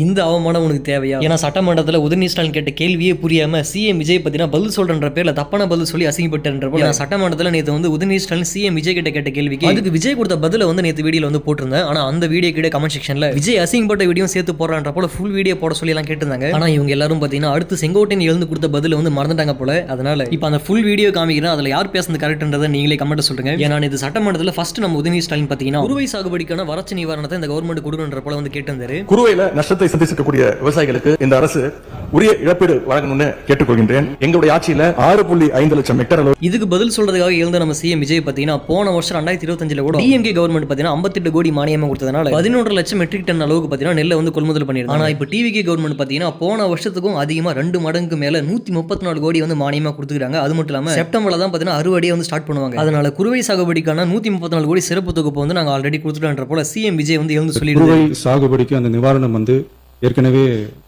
இந்த அவமானம் உனக்கு தேவையா? ஏன்னா சட்டமன்றத்தில் உதயநிதி ஸ்டாலின் கேட்ட கேள்வியே புரியாம சிஎம் விஜய் பார்த்தீங்கன்னா பதில் சொல்றன்ற பேர்ல தப்பான பதில் சொல்லி அசிங்கப்பட்டுன்ற போல சட்டமன்றத்தில் நேற்று வந்து உதயநிதி ஸ்டாலின் சிஎம் விஜய் கிட்ட கேட்ட கேள்விக்கு அதுக்கு விஜய் கொடுத்த பதில வந்து நேற்று வீடியோல வந்து போட்டிருந்தேன். ஆனா அந்த வீடியோ கிட்ட கமெண்ட் செக்ஷன்ல விஜய் அசிங்கப்பட்ட வீடியோ சேர்த்து போடுறான்ற போல ஃபுல் வீடியோ போட சொல்லி எல்லாம் கேட்டிருந்தாங்க. ஆனா இவங்க எல்லாரும் பார்த்தீங்கன்னா அடுத்து செங்கோட்டையன் எழுந்து கொடுத்த பதில வந்து மறந்துட்டாங்க போல. அதனால இப்போ அந்த ஃபுல் வீடியோ காமிக்கிறேன். அதுல யார் பேசுறது கரெக்ட்ன்றதை நீங்களே கமெண்ட் சொல்லுங்க. ஏன்னா இது சட்டமன்றத்தில் ஃபர்ஸ்ட் நம்ம உதயநிதி ஸ்டாலின் பார்த்தீங்கன்னா குறுவை சாகுபடிக்கான வறட்சி நிவாரணத்தை இந்த கவர்மெண்ட் கொடுக்கணுன்ற போல வந்து கேட்டிருந்தாரு. குறுவையில நஷ்டத்தை சந்திக்கக்கூடிய விவசாயிகளுக்கு இந்த அரசு உரிய இழப்பீடு வழங்கணும்னு கேட்டுக்கொள்கின்றேன். எங்களுடைய ஆட்சியில 6.5 லட்சம் ஹெக்டர் அளவு. இதுக்கு பதில் சொல்றதுக்காக எழுந்த நம்ம சிஎம் விஜய் பாத்தீங்கன்னா போன வருஷம் 2025 கூட டிஎம்கே கவர்மெண்ட் பாத்தீங்கன்னா 58 கோடி மானியம் கொடுத்ததுனால 11 லட்சம் மெட்ரிக் டன் அளவுக்கு பாத்தீங்கன்னா நெல்லை வந்து கொள்முதல் பண்ணிருக்காங்க. ஆனா இப்போ டிவிகே கவர்மெண்ட் பாத்தீங்கன்னா போன வருஷத்துக்கும் அதிகமா 2 மடங்கு மேல 134 கோடி வந்து மானியமா கொடுத்துருக்காங்க. அது மட்டும் இல்லாம செப்டம்பர்ல தான் பாத்தீங்கன்னா அறுவடையை வந்து ஸ்டார்ட் பண்ணுவாங்க. அதனால குறுவை சாகுபடிக்கான 134 கோடி சிறப்பு தொகுப்பு வந்து நாங்க ஆல்ரெடி கொடுத்துட்டோன்ற போல சிஎம் விஜய் வந்து எழுந்து சொல்லியிருக்காரு. சாகுபடிக்கு அந்த நிவாரணம் வந்து ஏற்கனவே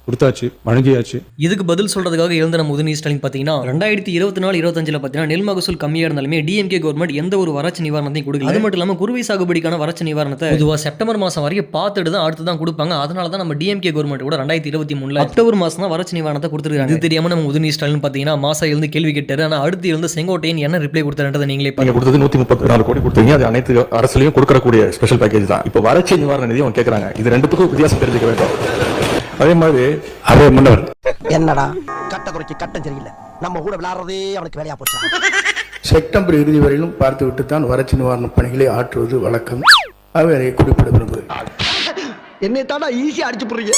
கொடுத்தாச்சு, வழங்கியாச்சு. இதுக்கு பதில் சொல்றதுக்காக எழுந்த நம்ம உதயநிதி ஸ்டாலின் பாத்தீங்கன்னா 2024-25 பாத்தீங்கன்னா நெல் மகசூல் கம்மியா இருந்தாலுமே டிஎம்கே கவர்மெண்ட் எந்த ஒரு வறட்சி நிவாரணத்தையும் கொடுக்கல. அது மட்டும் இல்லாம குறுவை சாகுபடிக்கான வறட்சி நிவாரணத்தை பொதுவா செப்டம்பர் மாசம் வரைக்கும் பார்த்துட்டு தான் அடுத்து தான் கொடுப்பாங்க. அதனால தான் நம்ம டிஎம்கே கவர்மெண்ட் கூட 2023 அக்டோபர் மாசம் தான் வறட்சி நிவாரணத்தை கொடுத்துருக்காங்க. இது தெரியாம நம்ம உதயநிதி ஸ்டாலின் பாத்தீங்கன்னா மாசம் எழுந்து கேள்வி கேட்டாரு. ஆனா அடுத்து எழுந்து செங்கோட்டையன் என்ன ரிப்ளை கொடுத்தாருன்றதை நீங்களே பாருங்க. கொடுத்தது 134 கோடி கொடுத்தீங்க. அது அனைத்து அரசுலயும் கொடுக்கக்கூடிய ஸ்பெஷல் பேக்கேஜ் தான். இப்போ வறட்சி நிவாரண நிதி அவங்க கேட்கறாங்க. இது ரெண்டுத்துக்கும் வித்தியாசம் தெரிஞ்சுக்க வேண்டும். அதே மாதிரி அதே முன்னர் என்னடா கட்ட குறைக்கு கட்டம் சரியில்லை, நம்ம கூட விளையாடுறதே அவனுக்கு வேலையா போச்சு. செப்டம்பர் இறுதி வரையிலும் பார்த்துவிட்டு தான் வறட்சி நிவாரண பணிகளை ஆற்றுவது வழக்கம். அவை குறிப்பிட விரும்புகிறேன். என்னை தாண்டா ஈஸியா அடிச்சு போடுறீங்க.